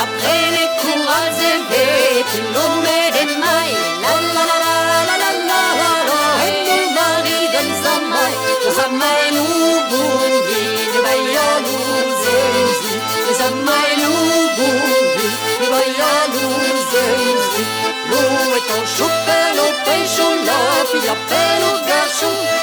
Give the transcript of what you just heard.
après les courants élevés, tout l'eau met des mailles, la la la la la la la la la, et mon mari donne sa maille nous bourrit, nous baillons nous zézi, sa maille nous bourrit, nous baillons nous zézi. L'eau est en chopin, l'eau pêche au la, puis appelle au garçon.